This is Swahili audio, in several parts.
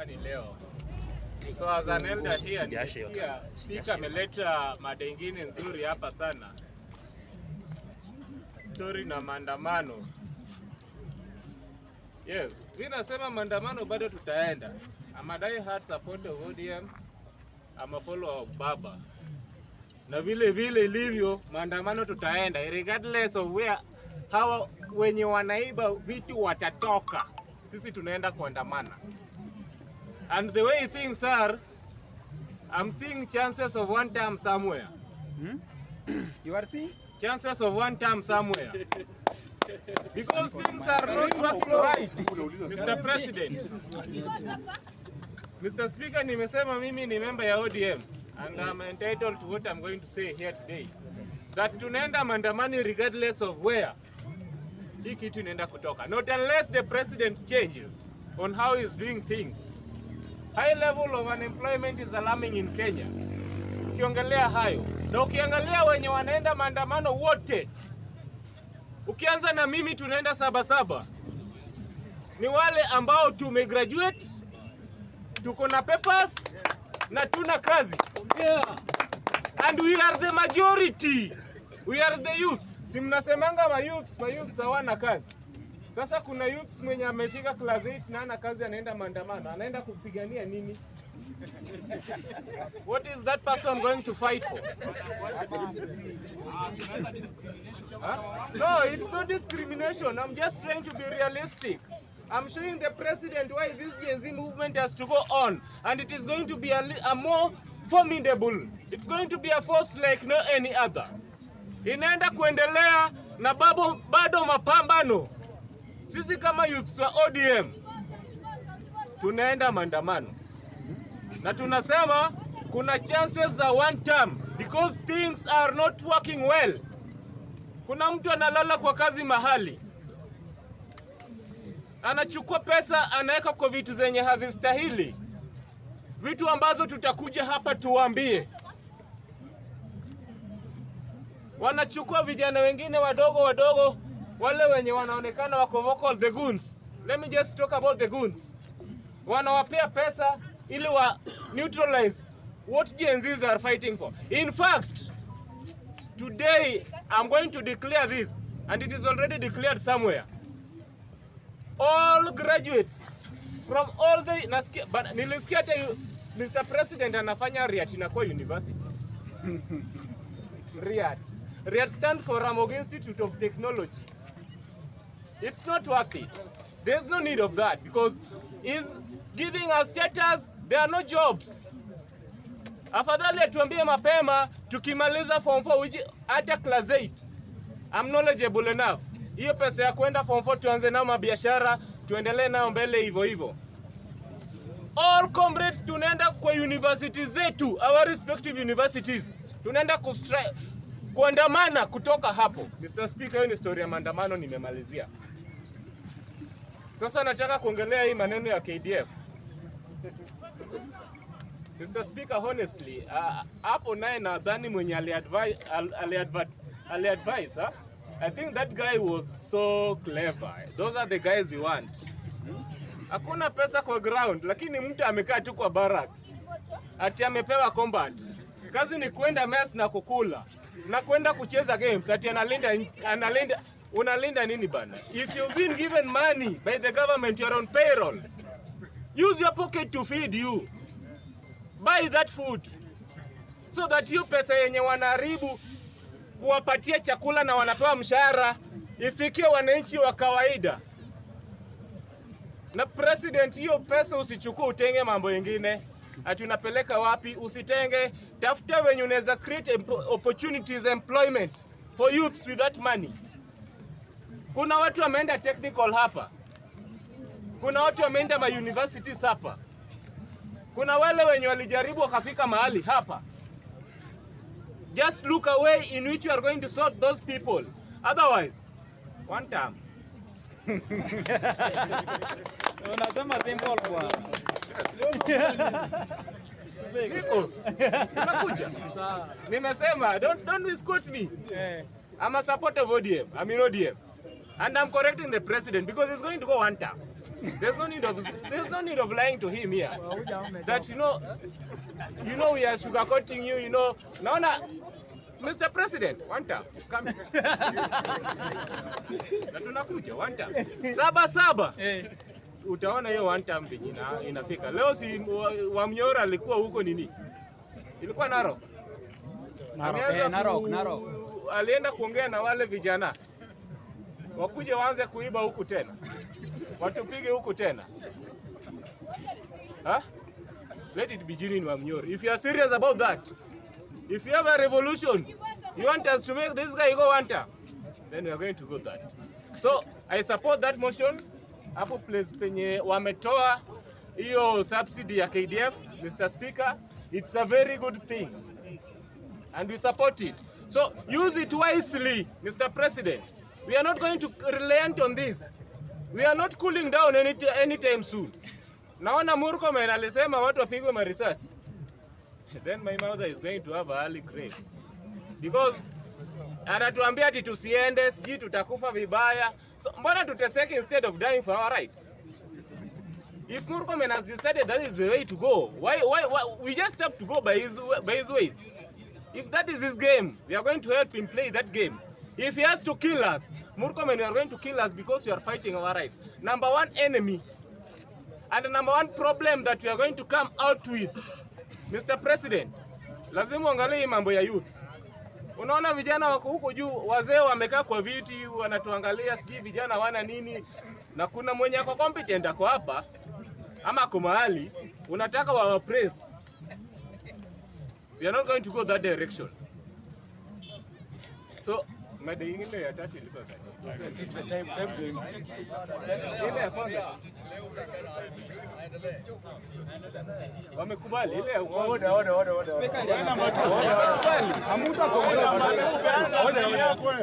mahakamani leo. So as an elder here, nimesikia speaker ameleta mada ingine nzuri hapa sana. Story na maandamano. Yes, mimi nasema maandamano bado tutaenda. I'm a die-hard supporter of ODM. I'm a follower of Baba. Na vile ilivyo maandamano tutaenda regardless of where hawa wenye wanaiba vitu watatoka. Sisi tunaenda kuandamana. And the way things are, I'm seeing chances of one term somewhere. You are seeing? Chances of one term somewhere. Because things are not working right, Mr. President. Mr. Speaker, nimesema mimi ni member ya ODM and I'm entitled to what I'm going to say here today. That tunaenda maandamano regardless of where hii kitu inaenda kutoka. Not unless the president changes on how he's doing things. High level of unemployment is alarming in Kenya. Ukiongelea hayo, na ukiangalia wenye wanaenda maandamano wote, ukianza na mimi tunaenda Sabasaba, ni wale ambao tumegraduate, tuko na papers, na tuna kazi. And we are the majority. We are the youth. Si mnasemanga ma youths hawana kazi. Sasa kuna youths mwenye amefika class 8 na ana kazi, anaenda maandamano. Anaenda kupigania nini? What is that person going to fight for? Huh? No, it's not discrimination. I'm just trying to be realistic. I'm showing the president why this Gen Z movement has to go on, and it is going to be a more formidable. It's going to be a force like no any other. Inaenda kuendelea na bado mapambano. Sisi kama youths wa ODM tunaenda maandamano. Na tunasema kuna chances za one term because things are not working well. Kuna mtu analala kwa kazi mahali, anachukua pesa anaweka kwa vitu zenye hazistahili, vitu ambazo tutakuja hapa tuwaambie. Wanachukua vijana wengine wadogo, wale wenye wanaonekana wako vocal, the goons. Let me just talk about the goons. Wanawapea pesa ili wa neutralize what Gen Zs are fighting for. In fact, today I'm going to declare this, and it is already declared somewhere. All graduates from all the but nilisikia hata Mr. President anafanya RIAT na kwa university. RIAT stand for Ramogi Institute of Technology. It's not worth it. There's no need of that because he's giving us status, there are no jobs. Afadhali atuambie mapema tukimaliza form 4 which hata class 8 I'm knowledgeable enough. Hiyo pesa ya kwenda form 4 tuanze nao mabiashara, tuendelee nao mbele hivyo. All comrades tunaenda kwa universities zetu, our respective universities. Tunaenda kuandamana kutoka hapo. Mr. Speaker, hiyo ni story ya maandamano nimemalizia. Sasa nataka kuongelea hii maneno ya KDF. Mr. Speaker, honestly, hapo naye nadhani mwenye ali-advise, I think that guy was so clever. Those are the guys we want. Hakuna pesa kwa ground, lakini mtu amekaa tu kwa barracks. Ati amepewa combat. Kazi ni kwenda mess na kukula. Na kwenda kucheza games. Ati unalinda nini bana? If you've been given money by the government, you're on payroll. Use your pocket to feed you. Buy that food. So that you pesa yenye wanaharibu kuwapatia chakula na wanapewa mshahara ifikie wananchi wa kawaida. Na president, hiyo pesa usichukue utenge mambo mengine. Ati unapeleka wapi? Usitenge. Tafuta wenye unaweza create opportunities, employment for youths with that money. Kuna watu wameenda technical hapa. Kuna watu wameenda ma universities hapa. Kuna wale wenye walijaribu wakafika mahali hapa. Just look a way in which you are going to sort those people. Otherwise, one time. Unasema simple bwana. Niko. Unakuja. Nimesema don't misquote me. I'm a supporter of ODM. I'm in ODM. And I'm correcting the president because it's going to go one term. There's no need of lying to him here. That you know we are sugarcoating you. Naona Mr. President, one time is coming. Na tunakuja one time. Saba. Utaona hiyo one time inafika. Leo si Wamnyora alikuwa huko nini? Ilikuwa Narok. Narok. Alienda kuongea na wale vijana. Wakuje waanze kuiba huku tena. Watupige huku tena. Huh? Let it be genuine, Wamnyora. If you are serious about that, if you have a revolution, you want us to make this guy go one time, then we are going to go that. So, I support that motion. Hapo place penye wametoa hiyo subsidy ya KDF, Mr. Speaker, it's a very good thing. And we support it. So, use it wisely, Mr. President. We are not going to relent on this. We are not cooling down anytime soon. Naona Murkomen alisema watu wapigwe marisasi. Then my mother is going to have a early grave. Because anatuambia ati tusiende, siji tutakufa vibaya. So mbona tuteseke instead of dying for our rights? If Murkomen has decided that is the way to go, why we just have to go by his ways? If that is his game, we are going to help him play that game. If he has to kill us, Murkomen, you are going to kill us because you are fighting our rights. Number one enemy and number one problem that we are going to come out with, Mr. President, lazima uangalie mambo ya youth. Unaona vijana wako huko juu, wazee wamekaa kwa viti wanatuangalia, siji vijana wana nini, na kuna mwenye ako competent ako hapa ama ako mahali unataka wa praise. We are not going to go that direction. So mada ingine ya tatu ilikuwa gani? Time going. Ile ya kwanza. Wamekubali ile ya order. Hamuta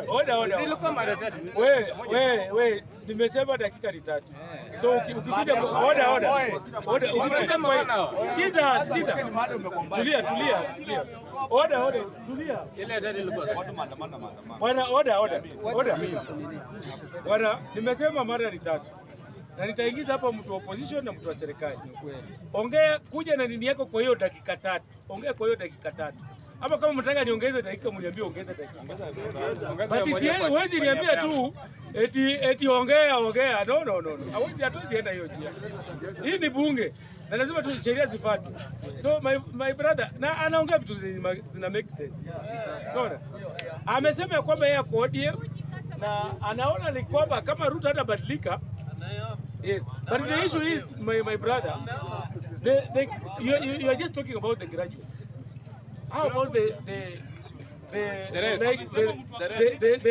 order. Zilikuwa mada tatu. Wewe nimesema dakika ni 3. So ukikuja order. Ukisema wana. Sikiza. Tulia. Order. Tulia. Ile ya tatu ilikuwa gani? Bwana order. Bwana nimesema mara ni 3. Na nitaingiza hapa mtu wa opposition na mtu wa serikali. Ongea kuja na nini yako kwa hiyo dakika 3. Ongea kwa hiyo dakika 3. Ama kama mnataka niongeze dakika mniambie ongeza dakika. But huwezi niambia tu eti ongea. No. Hatuwezi enda hiyo njia. Hii ni bunge. Na lazima tu sheria zifuatwe. So my brother na anaongea vitu zina make sense. Unaona? Amesema kwamba yeye ako ODM na anaona ni kwamba kama Ruto hatabadilika. Yes, but the issue is, my brother, you are just talking about the graduates. How about the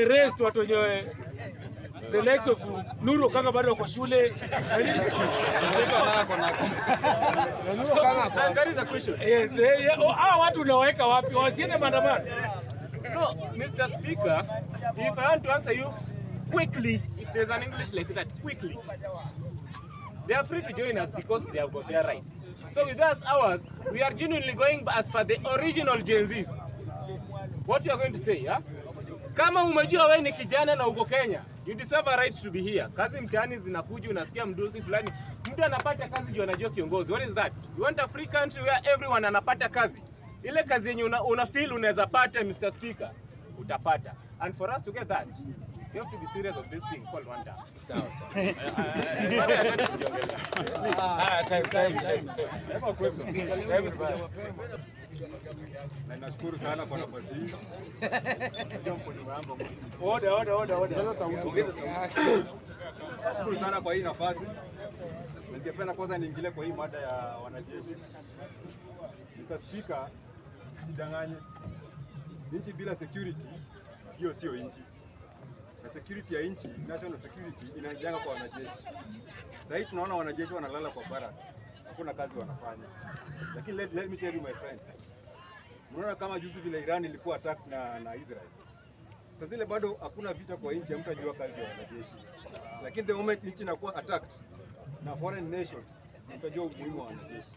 rest watu wenye the likes of Nuru kanga bado kwa shule. That is a question. Yes, hao watu unaweka wapi? Wasiende maandamano. No, Mr. Speaker, if I want to answer you quickly, if there's an English like that, quickly, they are free to join us because they have got their rights. So with us, ours, we are genuinely going as per the original Gen Zs. What you are going to say, yeah? Kama umejua wewe ni kijana na uko Kenya, you deserve a right to be here. Kazi mtaani zinakuja, unasikia mdosi fulani, mtu anapata kazi juu anajua kiongozi. What is that? You want a free country where everyone anapata kazi. Ile kazi yenye una feel unaweza pata, Mr. Speaker, utapata. And for us to get that, you have to be serious of this thing called Rwanda. Sawa. Na nashukuru sana kwa nafasi hii. Nashukuru sana kwa hii nafasi. Ningependa kwanza niingilie kwa hii mada ya wanajeshi. Mr. Speaker, usijidanganye. Nchi bila security hiyo sio nchi. Na security ya nchi, national security inaanzia kwa wanajeshi. Sasa tunaona wanajeshi wanalala kwa barracks. Hakuna kazi wanafanya. Lakini let me tell you my friends. Mnaona kama juzi vile Iran ilikuwa attack na Israel. Sasa zile bado hakuna vita kwa nchi, hamtajua kazi ya wanajeshi. Lakini the moment nchi inakuwa attacked na foreign nation, mtajua umuhimu wa wanajeshi.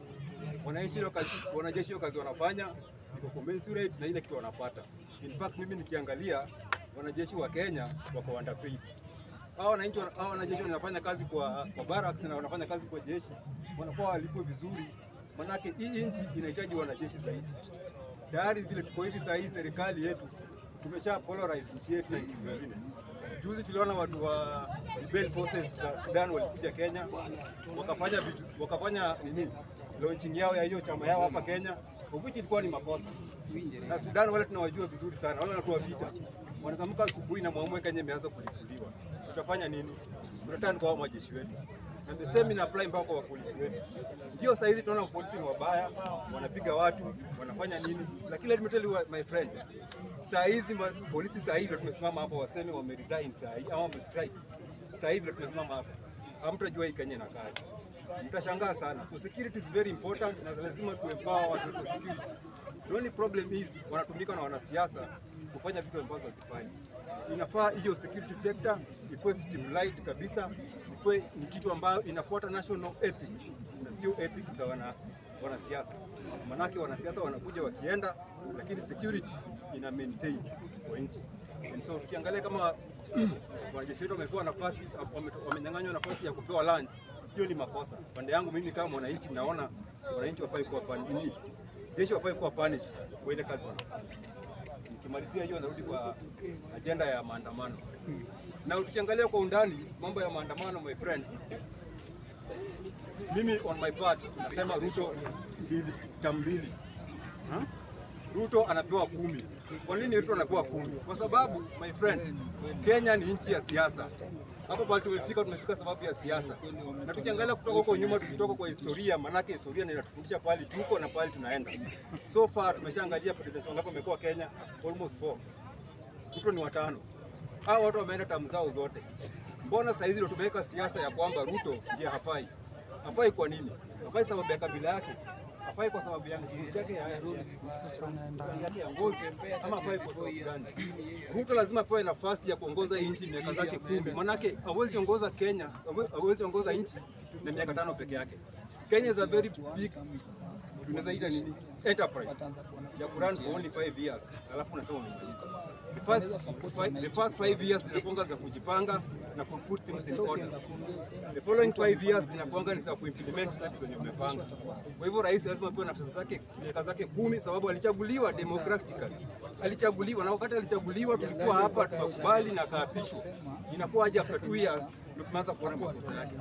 Wanajeshi hiyo kazi wanafanya iko commensurate na ile kitu wanapata. In fact mimi nikiangalia wanajeshi wa Kenya wako underpaid. hao wanajeshi wanafanya kazi kwa barracks na wanafanya kazi kwa jeshi, wanakuwa walipwe vizuri, manake hii nchi inahitaji wanajeshi zaidi. Tayari vile tuko hivi saa hii, serikali yetu tumesha polarize nchi yetu na nchi zingine. Juzi tuliona watu wa rebel forces za Sudan walikuja Kenya, wakafanya launching yao ya hiyo chama yao hapa Kenya, which ilikuwa ni makosa. Na Sudan wale tunawajua vizuri sana, wale wanatoa vita, wanazamuka asubuhi na muamue Kenya imeanza kulipuliwa. Tutafanya nini? Tutatani kwa majeshi wetu, and the same in apply mpaka kwa polisi wetu. Ndio saa hizi tunaona polisi ni wabaya, wanapiga watu, wanafanya nini, lakini let me tell you my friends, saa hizi polisi saa hivi tumesimama hapa, waseme wameresign saa hii au wamestrike saa hivi tumesimama hapa, hamtajua hii Kenya inakaa, mtashangaa sana. So security is very important na lazima tuempower watu wa security. The only problem is wanatumika na wanasiasa kufanya vitu ambavyo hazifai. Inafaa hiyo security sector ikuwe streamlined kabisa, ikuwe ni kitu ambayo inafuata national ethics na sio ethics za wanasiasa. Manake wanasiasa wanakuja wakienda, lakini security ina maintain kwa nchi. And so tukiangalia kama wanajeshi wetu wamepewa nafasi, wamenyang'anywa nafasi ya kupewa lunch, hiyo ni makosa. Pande yangu mimi kama mwananchi naona wananchi wafai kuwa punished. Jeshi wafai kuwa punished kwa ile kazi wanafanya. Nikimalizia hiyo narudi kwa agenda ya maandamano. Na tukiangalia kwa undani mambo ya maandamano, my friends, mimi on my part nasema Ruto tambili. Ruto anapewa 10. Kwa nini Ruto anapewa 10? Kwa sababu my friends, Kenya ni nchi ya siasa. Hapo pale tumefika sababu ya siasa. Na tukiangalia kutoka huko nyuma, tukitoka kwa historia, manake historia inatufundisha pale tuko na pale tunaenda. So far tumeshaangalia president wangapi wamekuwa Kenya, almost 4. Ruto ni 5. Hao watu wameenda tamu zao zote. Mbona saa hizi ndio tumeweka siasa ya kwamba Ruto ndiye hafai? Hafai kwa nini? Hafai sababu ya kabila yake. Hafai kwa sababu ya nguvu yake ya ngozi, ama hafai kwa sababu gani? Ruto lazima apewe nafasi ya kuongoza nchi miaka zake 10. Manake hawezi ongoza Kenya, hawezi ongoza nchi na miaka 5 peke yake. Kenya is a very big, tunaweza ita nini, enterprise ya kurun for only 5 years. Alafu unasema umemaliza. The first 5 years zinakuanga za kujipanga na ku put things in order. The following 5 years zinakuanga ni za kuimplement steps zenye umepanga. Kwa hivyo rais lazima apewe nafasi zake miaka zake 10, sababu alichaguliwa democratically. Alichaguliwa, na wakati alichaguliwa tulikuwa hapa tukakubali na kaapishwa. Inakuwa aje after 2 years ndio tumeanza kuona makosa yake.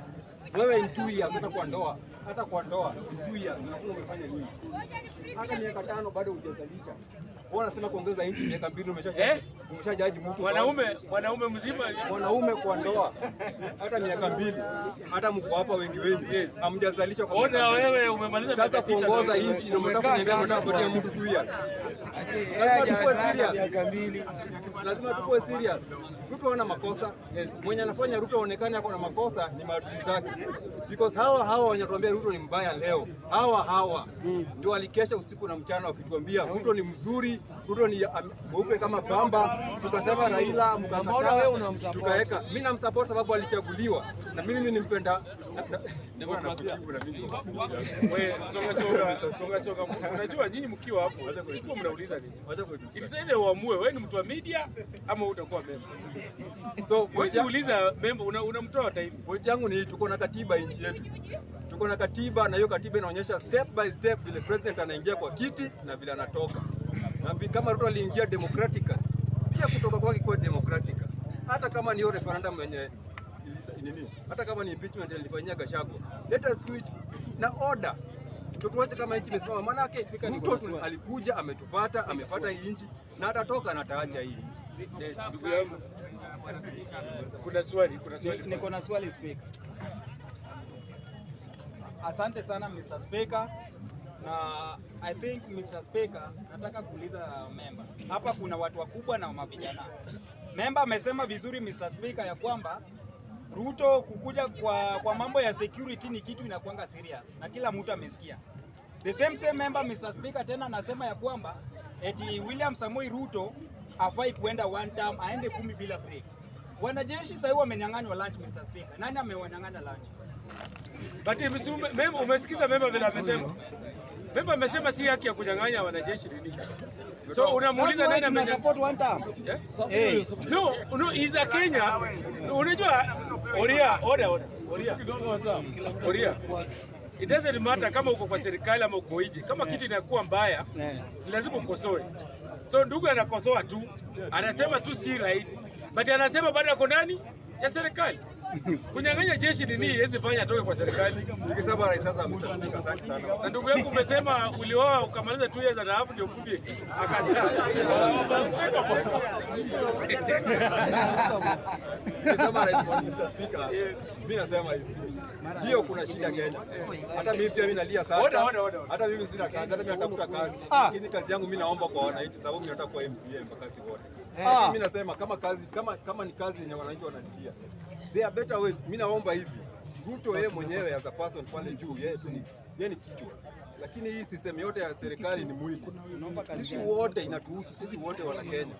Wewe in 2 years hata kwa ndoa in 2 years unakuwa umefanya nini? Hata miaka 5 bado hujazalisha. Wao wanasema kuongeza inchi miaka 2 umeshajaji mtu. Mwanaume mzima, mwanaume kwa ndoa hata miaka 2, hata mko hapa wengi wenu hamjazalisha kwa ona wewe umemaliza sasa kuongoza inchi na mtaka kupatia mtu 2 years. Lazima tuwe serious. Lazima tuwe serious. Ruto ana makosa. Mwenye anafanya Ruto aonekane ako na makosa ni maadui zake. Because hawa wanatuambia Ruto ni mbaya leo. Hawa ndio walikesha usiku na mchana wakituambia Ruto ni mzuri, Ruto ni mweupe kama pamba. Tukasema Raila mkakataa, wewe unamsupport. Tukaweka mimi namsupport sababu alichaguliwa na mimi nimpenda demokrasia. Wewe songa. Unajua nyinyi mkiwa hapo siku mnauliza nini? Ile uamue wewe ni mtu wa media ama utakuwa member. So uliza member unamtoa time. Point yangu ni tuko na katiba nchi yetu. Tuko na katiba na hiyo katiba inaonyesha step by step vile president anaingia kwa kiti na vile anatoka. Na kama Ruto aliingia democratically, pia kutoka kwake kwa democratically. Hata kama ni hiyo referendum yenye nini? Hata kama ni impeachment ilifanyia Gachagua. Let us do it na order. Tutuache kama nchi imesimama, maana yake Ruto alikuja ametupata, amepata hii nchi na atatoka na ataacha hii nchi. Yes, ndugu yangu. Kuna swali. Niko na swali Speaker. Asante sana Mr. Speaker. Na I think Mr. Speaker, nataka kuuliza member. Hapa kuna watu wakubwa na mavijana. Member amesema vizuri Mr. Speaker ya kwamba Ruto kukuja kwa mambo ya security ni kitu inakuanga serious na kila mtu amesikia. The same member Mr. Speaker tena anasema ya kwamba eti William Samoei Ruto afai kuenda one term aende 10 bila break. Wanajeshi sasa wamenyang'anywa lunch Mr. Speaker. Nani amewanyang'anya lunch? But umesikiza member vile amesema. Memba amesema si haki ya kunyang'anya wanajeshi nini. So unamuuliza nani support one term? Yeah? Hey. No, he's a Kenya. Unajua Oria. It doesn't matter kama uko kwa serikali ama uko nje. Kama kitu inakuwa mbaya, lazima ukosoe. So ndugu anakosoa tu, anasema tu si right. But anasema bado ako ndani ya serikali. Kunyang'anya jeshi nini yezi fanya atoke kwa serikali. Nikisema rais sasa Mr. Asante sana. Na ndugu yangu umesema ulioa ukamaliza 2 years and a half ndio kubie. Akasema. Nikisema rais Mr. Speaker. Mimi nasema hivi. Ndio kuna shida Kenya. Hata mimi pia mimi nalia sana. Hata mimi sina kazi, hata mimi natafuta kazi. Lakini kazi yangu mimi naomba kwa wananchi sababu mimi nataka kuwa MCA mpaka kazi wote. Mimi nasema kama ni kazi yenye wananchi wanalilia. There are better ways. Mimi naomba hivi. Ruto yeye mwenyewe as a person pale juu yeye ni kichwa. Lakini hii system yote ya serikali ni mwili. Sisi wote inatuhusu, sisi wote wana Kenya.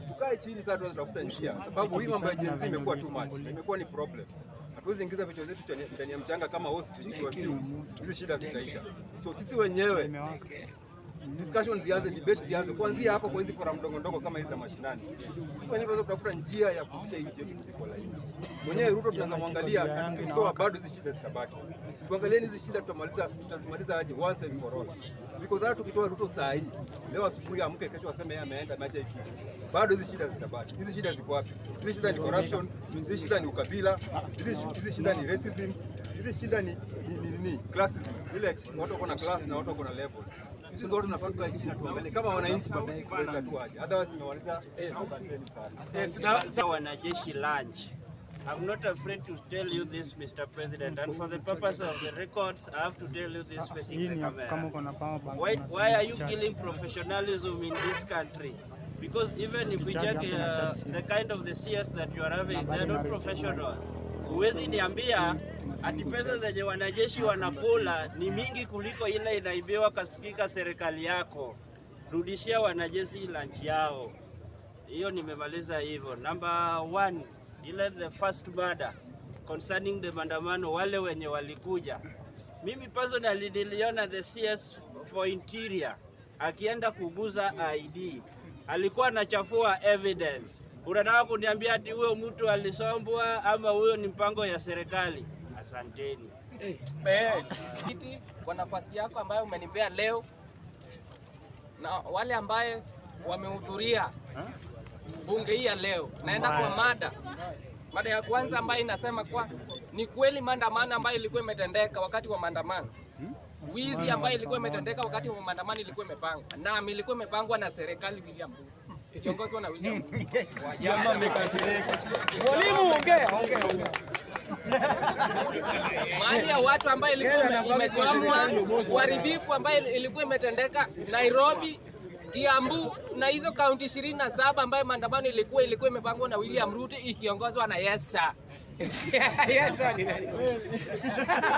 Tukae chini sasa tuanze kutafuta njia sababu hii mambo ya Gen Z imekuwa too much. Imekuwa ni problem. Hatuwezi ingiza vichwa zetu ndani ya mchanga kama ostrich tuasiu. Hizi shida zitaisha. So sisi wenyewe discussion zianze, debate zianze kuanzia hapa kwa hizi forum ndogo kama hizi za mashinani. Sisi wenyewe tunaweza kutafuta njia ya kufikisha nchi yetu kwa laini. Mwenyewe Ruto tunaweza muangalia tukitoa bado hizi shida zitabaki. Tuangalieni hizi shida tutazimaliza aje once and for all. Because hata tukitoa Ruto saa hii, leo asubuhi amke kesho aseme yeye ameenda ameacha hiki. Bado hizi shida zitabaki. Hizi shida ziko wapi? Hizi shida ni corruption, hizi shida ni ukabila, hizi shida ni racism, hizi shida ni classism. Ile watu wako na class na watu wako na level. Hizi zote tunafaa tukae chini na tuangalie kama wananchi tunaweza tu aje. Otherwise nimewaliza sana. Wanajeshi lunch. I'm not afraid to tell you this, Mr. President, and for the purpose of the records, I have to tell you this facing the camera. Why are you killing professionalism in this country? Because even if we check the kind of the CS that you are having, they are not professional. Huwezi niambia ati pesa zenye wanajeshi wanakula ni mingi kuliko ile inaibiwa katika serikali yako. Rudishia wanajeshi lunch yao. Hiyo nimemaliza hivyo. Number 1, ile the first murder concerning the maandamano wale wenye walikuja. Mimi personally niliona the CS for Interior akienda kuguza ID. Alikuwa anachafua evidence. Unataka kuniambia ati huyo mtu alisombwa ama huyo ni mpango ya serikali? Asanteni. Kiti kwa nafasi yako ambayo umenipea leo na wale ambaye wamehudhuria bunge hii ya leo, naenda kwa mada ya kwanza ambayo inasema kwa ni kweli maandamano ambayo ilikuwa imetendeka wakati wa maandamano, wizi ambayo ilikuwa imetendeka wakati wa maandamano ilikuwa imepangwa na ilikuwa imepangwa na serikali William Ruto, kiongozwa na William Ruto. Mwalimu ongea. Mali ya watu ambayo ilikuwa imechomwa, uharibifu ambayo ilikuwa imetendeka Nairobi, Kiambu na hizo kaunti 27 ambayo maandamano ilikuwa imepangwa na William Ruto ikiongozwa na Yesa.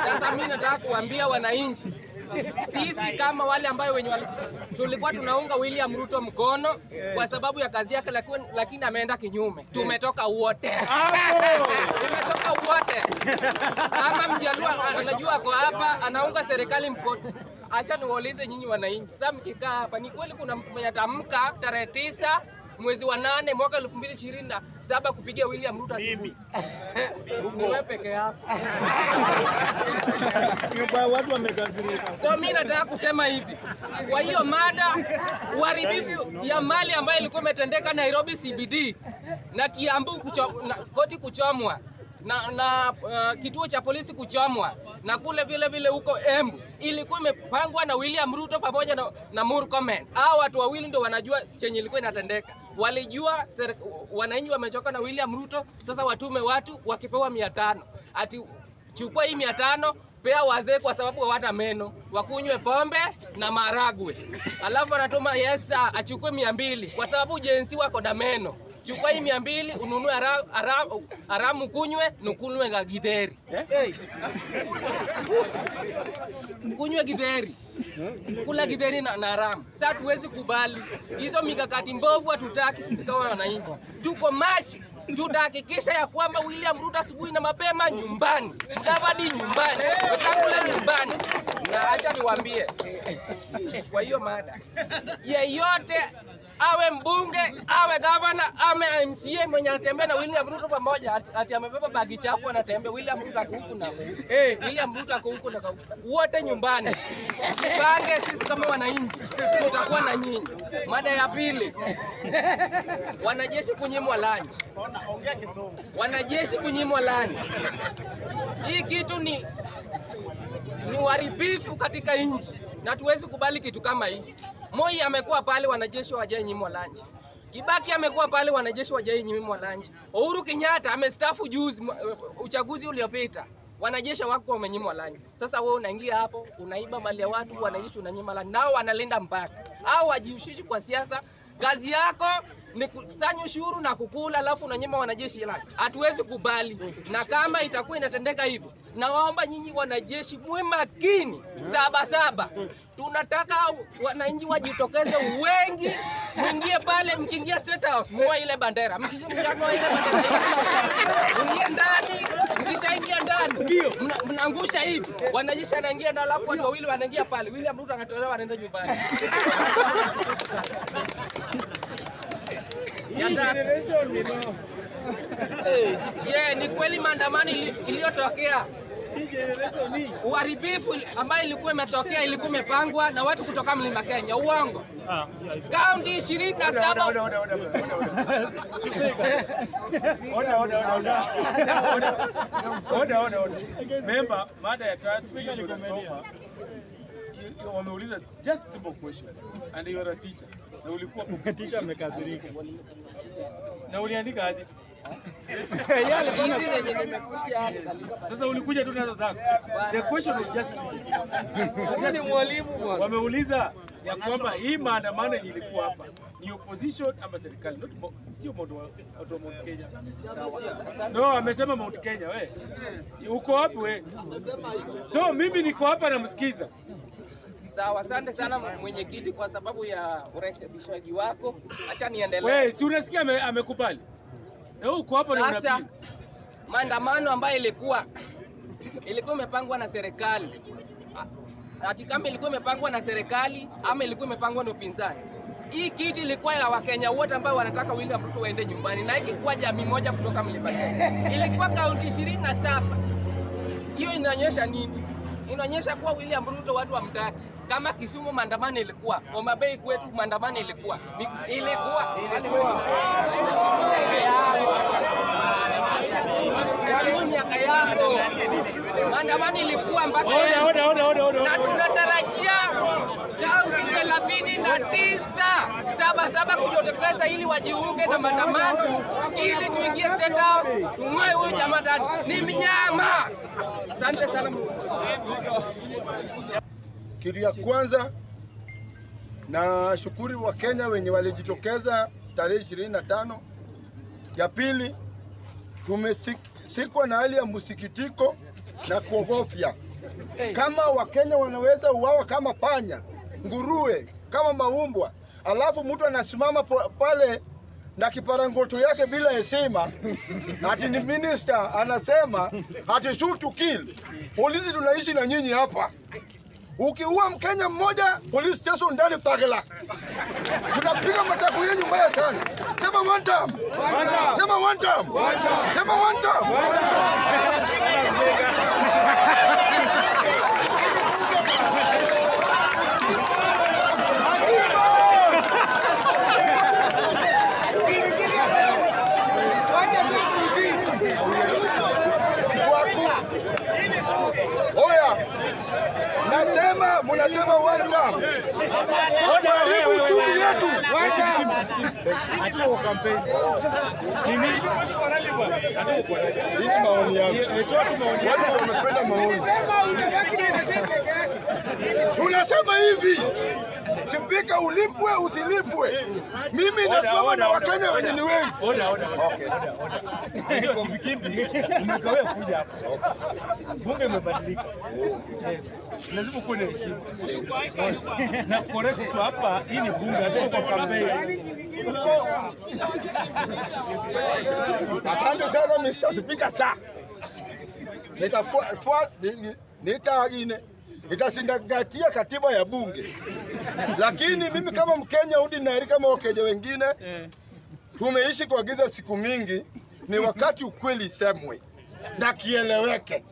Sasa mimi nataka kuambia wananchi, sisi kama wale ambayo tulikuwa tunaunga William Ruto mkono kwa sababu ya kazi yake, lakini ameenda kinyume. Tumetoka wote. Tumetoka wote. Kama Mjaluo anajua ako hapa anaunga serikali mkono. Acha niwaulize nyinyi wananchi. Sasa mkikaa hapa ni kweli kuna mtu mwenye atamka tarehe 9 mwezi wa 8 mwaka 2027 kupigia William Ruto asubuhi? Wewe peke yako. Watu wamekasirika. So mimi nataka kusema hivi. Kwa hiyo mada uharibifu ya mali ambayo ilikuwa imetendeka Nairobi CBD na Kiambu koti kuchomwa na kituo cha polisi kuchomwa na kule vile huko Embu ilikuwa imepangwa na William Ruto pamoja na Murkomen. Hao watu wawili ndio wanajua chenye ilikuwa inatendeka. Walijua wananchi wamechoka na William Ruto, sasa watume watu wakipewa 500. Ati chukua hii 500 pea wazee kwa sababu hawata meno, wakunywe pombe na maragwe. Alafu anatuma Yesa achukue 200 kwa sababu jensi wako na meno. Chukua hii 200 ununue haramu kunywe nukunywe ga githeri. Kunywe githeri. Kula githeri na haramu. Sasa tuwezi kubali. Hizo mikakati mbovu hatutaki sisi kama wananchi. Tuko machi. Tutahakikisha ya kwamba William Ruto asubuhi na mapema nyumbani. Mudavadi nyumbani. Wetangula nyumbani. Na acha niwaambie kwa hiyo mada, yeyote awe mbunge, awe gavana, awe MCA mwenye anatembea na William Ruto pamoja, ati amebeba bagi chafu anatembea, William Ruto ako huku na William Ruto ako huku na wote nyumbani. Pange sisi kama wananchi tutakuwa na nyinyi. Mada ya pili, wanajeshi kunyimwa lunch. Wanajeshi kunyimwa lunch. Hii kitu ni uharibifu katika nchi na tuwezi kubali kitu kama hii. Moi amekuwa pale wanajeshi hawajanyimwa lunch. Kibaki amekuwa pale wanajeshi hawajanyimwa lunch. Uhuru Kenyatta amestaafu juzi uchaguzi uliopita. Wanajeshi wako wamenyimwa lunch. Sasa wewe unaingia hapo, unaiba mali ya watu, wanajeshi unanyima lunch. Nao wanalinda mpaka. Au wajihusishi kwa siasa. Kazi yako ni kusanya ushuru na kukula, alafu unanyima wanajeshi lunch. Hatuwezi kubali. Na kama itakuwa inatendeka hivyo, nawaomba nyinyi wanajeshi muwe makini. Saba. Tunataka wananchi wajitokeze wengi, mwingie pale, mkiingia State House, muwe ile bandera. Mkishaingia ile bandera, mwingie ndani, mkishaingia ndani, mnaangusha hivi. Wanajeshi wanaingia na alafu watu wawili wanaingia pale. William Ruto anatolewa anaenda nyumbani. Ni kweli maandamano iliyotokea, uharibifu ambayo ilikuwa imetokea, ilikuwa imepangwa na watu kutoka Mlima Kenya. Uongo. Kaunti 27. Member, mada ya tatu wameuliza just simple question and you are a teacher. Na ulikuwa teacher amekazirika. Na uliandika aje? Sasa ulikuja tu nazo zako. The question was just ni mwalimu bwana. Wameuliza ya kwamba hii maandamano ilikuwa hapa ni opposition ama serikali, sio Mount Kenya. No, amesema Mount Kenya. We uko wapi we? So mimi niko hapa namsikiza. Sawa, asante sana mwenyekiti kwa sababu ya urekebishaji wako. Acha niendelee. Wewe si unasikia amekubali? Na uko hapo na sasa maandamano ambayo ilikuwa imepangwa na serikali. Ati kama ilikuwa imepangwa na serikali ama ilikuwa imepangwa na upinzani. Hii kitu ilikuwa ya Wakenya wote ambao wanataka William Ruto waende nyumbani, na ikikuwa jamii moja kutoka Mlima Kenya. Ilikuwa kaunti 27. Hiyo inaonyesha nini? Inaonyesha kuwa William Ruto watu wamtaki. Kama Kisumu maandamano ilikuwa, Homa Bay kwetu maandamano ilikuwa. Miaka yako maandamano ilikuwa mpaka na tunatarajia kaunti 39 kujitokeza ili wajiunge na maandamano ili tuingie State House tumwae huyu jamaa ndani. Ni mnyama. Asante sana. Kitu ya kwanza na shukuru wa Kenya wenye walijitokeza tarehe 25. Ya pili, tumesikwa na hali ya msikitiko na kuogofya. Kama Wakenya wanaweza uawa kama panya, nguruwe, kama maumbwa, alafu mtu anasimama pale na kiparangoto yake bila heshima, ati ni minister anasema ati shoot to kill. Polisi tunaishi na nyinyi hapa. Ukiua Mkenya mmoja, police station ndani Tagela. Tunapiga matako yenu mbaya sana. Sema one time. Sema one time. Sema one time. Munasema one time. Haribu uchumi yetu. One time. Hatuko kwa kampeni. Mimi hii maoni yangu. Watu wamependa maoni. Tunasema hivi. Spika ulipwe usilipwe. Mimi nasimama na Wakenya wenye ni wengi. Okay. Ndio kimbi umekawea kuja hapa. Bunge imebadilika. Yes. Lazima kuwe na heshima. Na correct tu hapa, hii ni bunge, hatuko kwa kampeni. Asante sana Mr. Speaker sir. Nitafuata itazingatia katiba ya bunge. Lakini mimi kama Mkenya ordinary kama Wakenya wengine tumeishi kwa giza siku mingi, ni wakati ukweli isemwe na kieleweke.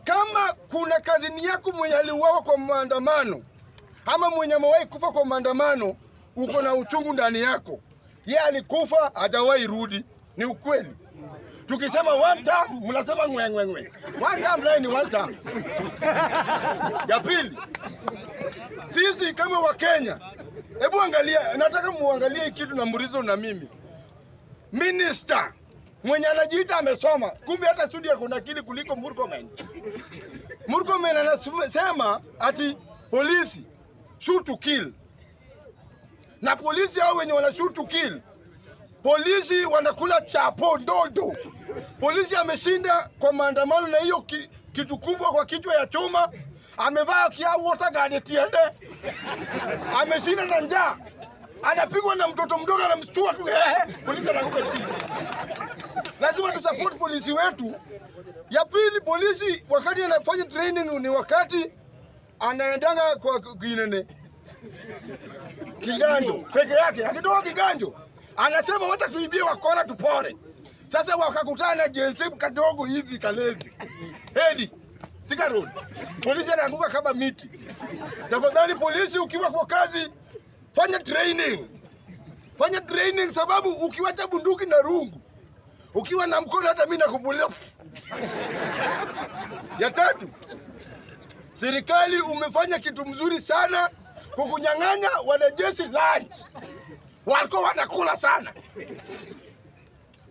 Kama kuna kazini yako mwenye aliuawa kwa maandamano ama mwenye amewahi kufa kwa maandamano, uko na uchungu ndani yako. Yeye alikufa, hajawahi rudi, ni ukweli. Tukisema one time, mnasema ngwe. One time ni one time. Ya pili, sisi kama Wakenya, hebu angalia, nataka muangalie kitu na Murizo na mimi. Minister mwenye anajiita amesoma, kumbe hata studio kuna akili kuliko Murkomen. Murkomen anasema ati polisi shoot to kill. Na polisi hao wenye wana shoot to kill, polisi wanakula chapo ndodo. Polisi ameshinda kwa maandamano na hiyo kitu kubwa kwa kichwa ya chuma, amevaa kiau water guard tiende. Ameshinda na njaa. Anapigwa na mtoto mdogo anamstua tu, polisi anakufa chini. Lazima tu support polisi wetu. Ya pili, polisi wakati anafanya training ni wakati anaendanga kwa kinene Kiganjo peke yake. Akitoka Kiganjo anasema wacha tuibie wakora tupore. Sasa wakakutana na jensi kadogo hivi kalevi hedi sigaroni, polisi anaanguka kama miti. Tafadhali polisi, ukiwa kwa kazi fanya training, sababu ukiwacha bunduki na rungu, ukiwa na mkono hata mimi nakupulia. Ya tatu, serikali umefanya kitu mzuri sana kukunyang'anya wanajeshi lunch. Walikuwa wanakula sana.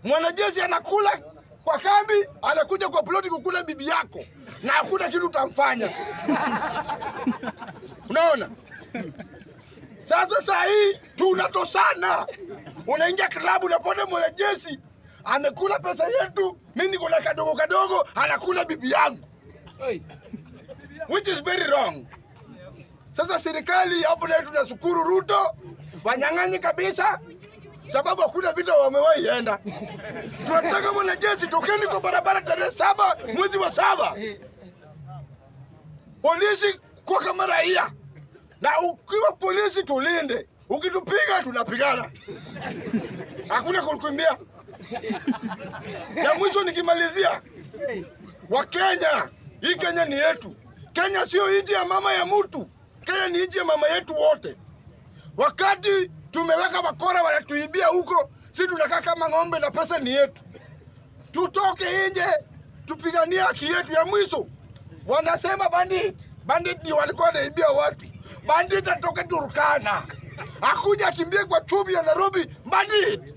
Mwanajeshi anakula kwa kambi, anakuja kwa ploti kukula bibi yako na hakuna kitu utamfanya. Unaona? Sasa saa hii tunatosana. Unaingia klabu unapata mwanajeshi amekula pesa yetu, mimi niko na kadogo anakula bibi yangu. Which is very wrong. Sasa serikali hapo na tunashukuru Ruto, wanyang'anyi kabisa sababu hakuna vita wamewahi enda. Tunataka mwanajeshi tokeni kwa barabara tarehe 7 mwezi wa 7. Polisi kwa kama raia. Na ukiwa polisi tulinde. Ukitupiga tunapigana. Hakuna kukimbia. Ya mwisho nikimalizia, Wakenya, hii Kenya ni yetu. Kenya sio nchi ya mama ya mtu. Kenya ni nchi ya mama yetu wote. Wakati tumeweka wakora wanatuibia huko, sisi tunakaa kama ng'ombe na pesa ni yetu. Tutoke nje, tupigania haki yetu. Ya mwisho, wanasema bandit ni walikuwa wanaibia watu. Bandit atoke Turkana, akuja akimbie kwa chumbi ya Nairobi, bandit.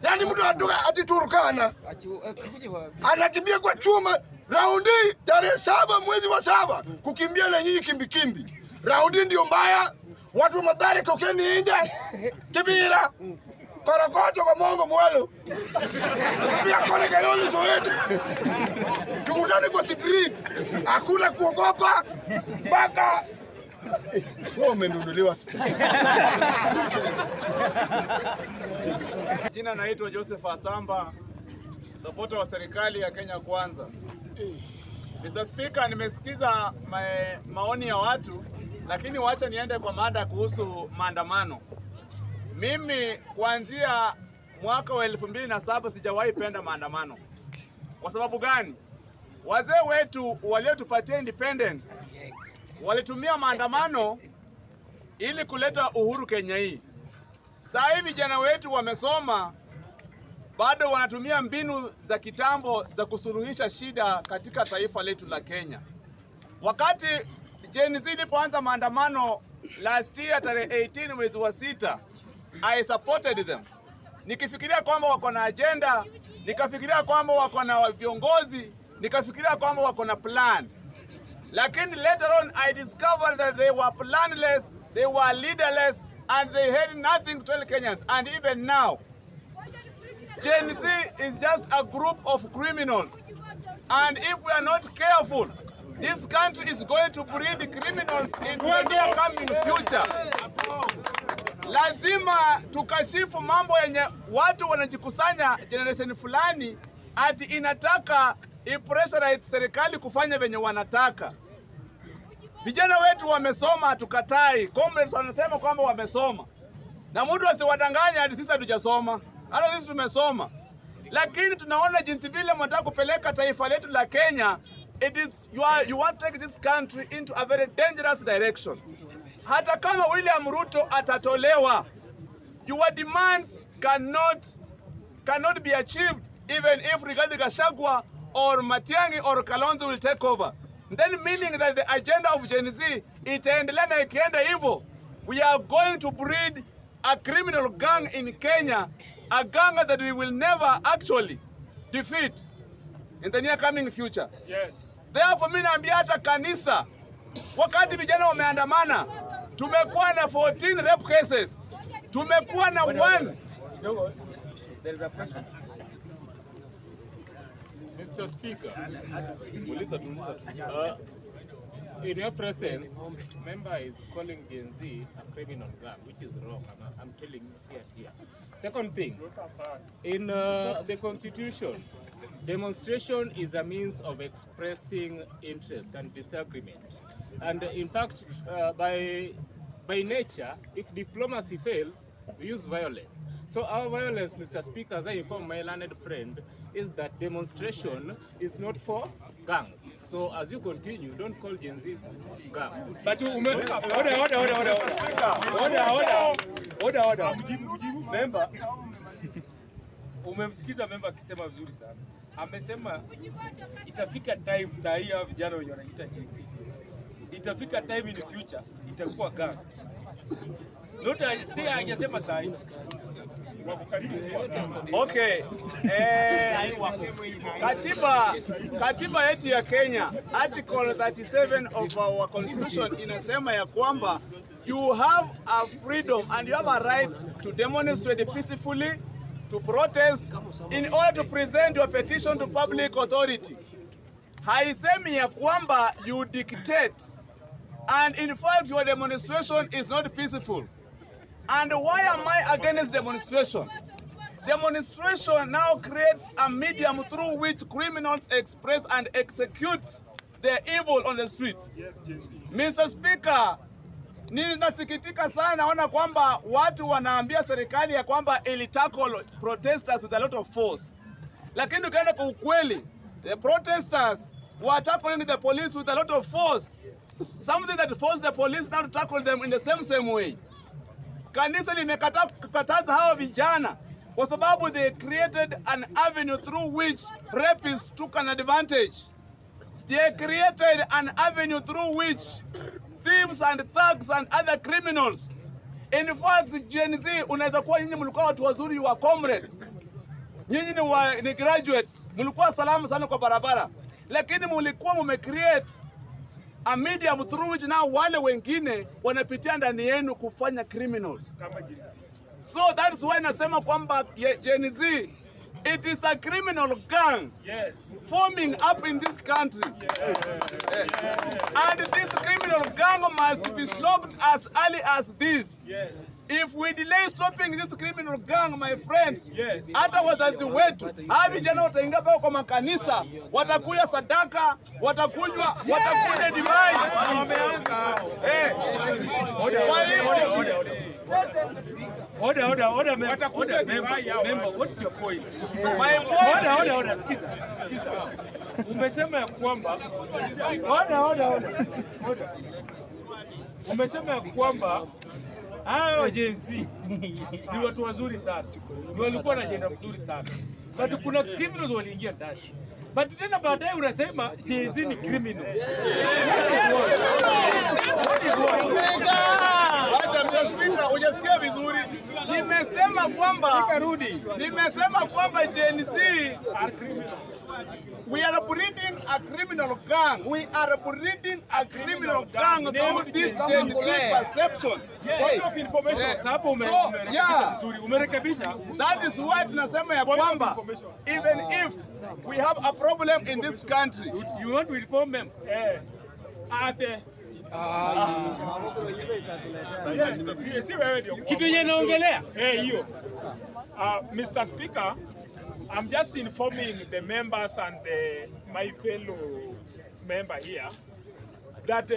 Yani mtu atoka ati Turkana, anakimbia kwa chuma. Raundi tarehe 7 mwezi wa 7 kukimbia na nyinyi kimbi. Raundi ndio mbaya. Watu wa Mathare tokeni nje. Kibira. Korokocho kwa Mongo mwelo. Pia kone Kayole Soweto. Tukutane kwa street. Hakuna kuogopa mpaka umenunuliwa. Jina naitwa Joseph Asamba, supporter wa serikali ya Kenya Kwanza. Mr. Speaker, nimesikiza maoni ya watu, lakini wacha niende kwa mada kuhusu maandamano. Mimi kuanzia mwaka wa 2007 sijawahi penda maandamano. Kwa sababu gani? Wazee wetu waliotupatia independence walitumia maandamano ili kuleta uhuru Kenya hii. Sasa hivi vijana wetu wamesoma, bado wanatumia mbinu za kitambo za kusuluhisha shida katika taifa letu la Kenya. Wakati Gen Z ilipoanza maandamano last year tarehe 18 mwezi wa 6, I supported them. Nikifikiria kwamba wako na agenda, nikafikiria kwamba wako na viongozi, nikafikiria kwamba wako na plan. Lakini later on I discovered that they were planless, they were leaderless, and they had nothing to tell Kenyans. And even now, Gen Z is just a group of criminals. And if we are not careful, this country is going to breed criminals in the near coming future. Lazima tukashifu mambo yenye watu wanajikusanya generation fulani ati inataka ipressurize serikali kufanya venye wanataka. Vijana wetu wamesoma, hatukatai. Comrades wanasema kwamba wamesoma. Na mtu asiwadanganya hadi sisi hatujasoma. Hata sisi tumesoma. Lakini tunaona jinsi vile mnataka kupeleka taifa letu la Kenya. It is you want to take this country into a very dangerous direction. Hata kama William Ruto atatolewa, your demands cannot be achieved even if Rigathi Gachagua or Matiang'i or Kalonzo will take over. Then meaning that the agenda of Gen Z itaendelea na ikienda hivyo, we are going to breed a criminal gang in Kenya, a gang that we will never actually defeat in the near coming future. Yes. Therefore, mimi naambia hata kanisa, wakati vijana wameandamana, tumekuwa na 14 rape cases, tumekuwa na one. There is a question. Mr. Speaker, in your presence, member is calling Gen Z a criminal gang, which is wrong. I'm telling you here. Second thing, in the Constitution, demonstration is a means of expressing interest and disagreement. And in fact, by nature, if diplomacy fails, we use violence. So our violence, Mr. Speaker, as I inform my learned friend, is that demonstration is not for gangs. So as you continue, don't call Gen Z's gangs. But order. Member, umemsikiza member akisema vizuri sana. Amesema itafika time saa hii hawa vijana wenye wanaita Gen Z. Itafika time in the future itakuwa gang. Not say hajasema saa hii. Okay. Katiba yetu ya Kenya, Article 37 of our Constitution inasema ya kwamba you have a freedom and you have a right to demonstrate peacefully, to protest in order to present your petition to public authority. Haisemi ya kwamba you dictate, and in fact your demonstration is not peaceful. And why am I against demonstration? Demonstration now creates a medium through which criminals express and execute their evil on the streets. Yes, Mr. Speaker, ninasikitika sana naona kwamba watu wanaambia serikali ya kwamba ili tackle protesters with a lot of force. Lakini ukienda kwa ukweli, the protesters were tackling the police with a lot of force. Something that forced the police now to tackle them in the same way. Kanisa limekataa kukataza hawa vijana kwa sababu they created an avenue through which rapists took an advantage. They created an avenue through which thieves and thugs and other criminals. In fact, Gen Z, unaweza kuwa nyinyi mlikuwa watu wazuri, wa comrades. Nyinyi ni graduates, mlikuwa salama sana kwa barabara. Lakini mlikuwa mmecreate a medium through which now wale wengine wanapitia ndani yenu kufanya criminals. So that's why nasema kwamba Gen Z, it is a criminal gang, yes, forming up in this country. And this criminal gang must be stopped as early as this. yes. If we delay stopping this criminal gang, my friends, Yes. hata wazazi wetu, hawa vijana wataingia pao kwa makanisa, watakuja sadaka, watakuja divai. Order, member, what's your point? My point. Order, sikiza. Umesema ya kwamba umesema ya kwamba hao Gen Z ni watu wazuri sana, ni walikuwa na ajenda nzuri sana, but kuna criminals waliingia ndani, but tena baadaye unasema Gen Z ni criminal. Wacha Mr. Hujasikia vizuri. Nimesema kwamba Gen Z, we are breeding a criminal gang. We are breeding a criminal gang through this Gen Z perception. That is why tunasema ya kwamba even if we have a problem in this country, you want to reform them? Kitu yenye naongelea hiyo. Mr. Speaker, I'm just informing the members and the my fellow member here that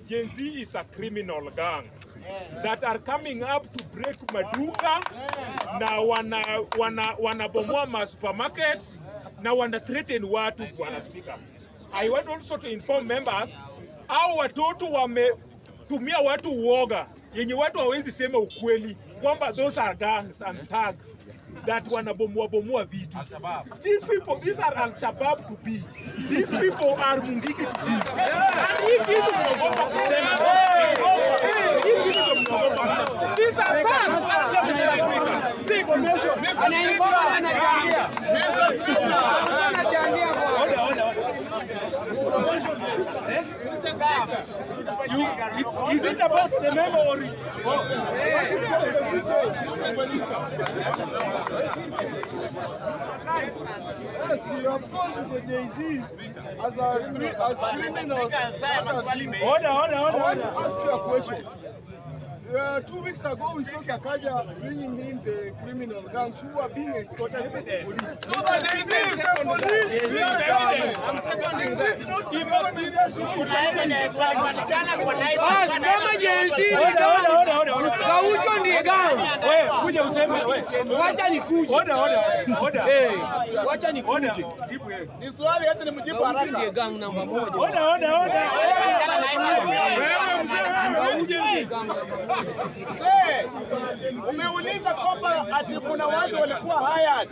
Gen Z is a criminal gang that are coming up to break maduka na wanabomoa ma supermarkets na wana threaten watu, Bwana Speaker. I want also to inform members hao watoto wametumia watu uoga yenye watu hawezi sema ukweli kwamba those are gangs and thugs that wanabomoa vitu. These people, these are Al-Shabaab to be. These people are Mungiki to be. And hii kitu tunaogopa kusema. Hii kitu tunaogopa kusema. These are thugs. Mr. Speaker. The information. Mr. Is it about the memory? Yes, you have called the Jay-Z's as criminals. Order. I want to ask you a question. 2 weeks ago, we saw Sakaja bringing in the criminal gangs who are being escorted by the police. I'm seconding that. Kama Gen-Z ni gang, Gaucho ndiye gang. Wewe kuja useme wewe. Wacha nikuje. Order. Wacha nikuje. Jibu yeye. Ni swali hata nimjibu Gaucho haraka. ndiye gang namba 1. Order. Umeuliza kwamba ati kuna watu walikuwa hired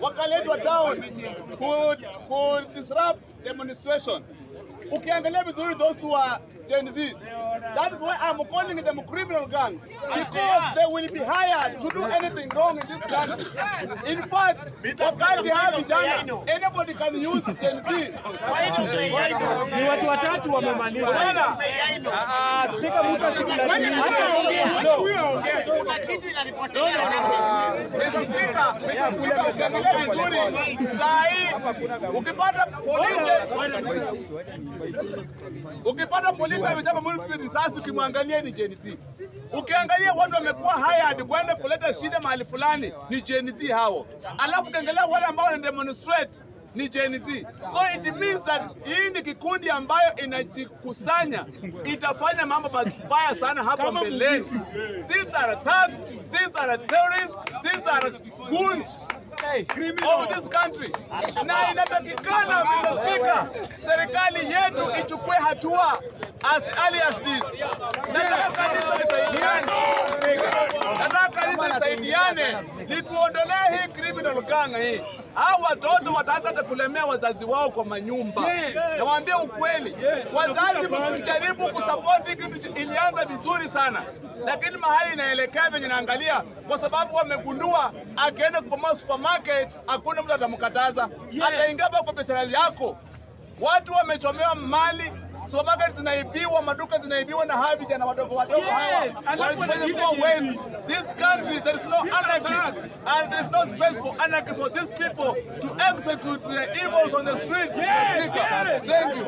wakaletwa town ku disrupt demonstration. Ukiangalia vizuri those who are Gen Z, that is why I'm calling them criminal gang, because they will be hired to do anything wrong in this country. In fact, wakati hawa vijana, anybody can use Gen Z. Ni watu watatu wamemaliza. Speaker mtu asikilazimisha. Kuna kitu inanipotelea ndani. Mr. Speaker, ukiangalia vizuri saa hii ukipata polisi amechapa mtu risasi, ukimwangalia ni Gen Z. Ukiangalia watu wamekuwa hired kwenda kuleta shida mahali fulani ni Gen Z hao. Alafu ukiangalia wale ambao wana demonstrate ni Gen Z. So it means that hii ni kikundi ambayo inajikusanya, itafanya mambo mabaya sana hapo mbeleni. These are thugs, these are terrorists, these are goons of this country. Na inatakikana, Mr. Speaker, serikali yetu ichukue hatua as early as this. Nataka kanisa lisaidiane lituondolee hii criminal gang hii. Hao watoto wataanza kulemea wazazi wao kwa manyumba. Nawaambia ukweli, wazazi msijaribu kusupport kitu ilianza vizuri sana, lakini mahali inaelekea venye naangalia, kwa sababu wamegundua akienda kwa supermarket hakuna mtu atamkataza. Ataingia kwa biashara yako. Watu wamechomewa mali, supermarket zinaibiwa, maduka zinaibiwa na hawa vijana wadogo hawa. Wanafanya kwa wezi. This country, there is no anarchy, and there is no space for anarchy for these people to execute the evils on the streets. Thank you.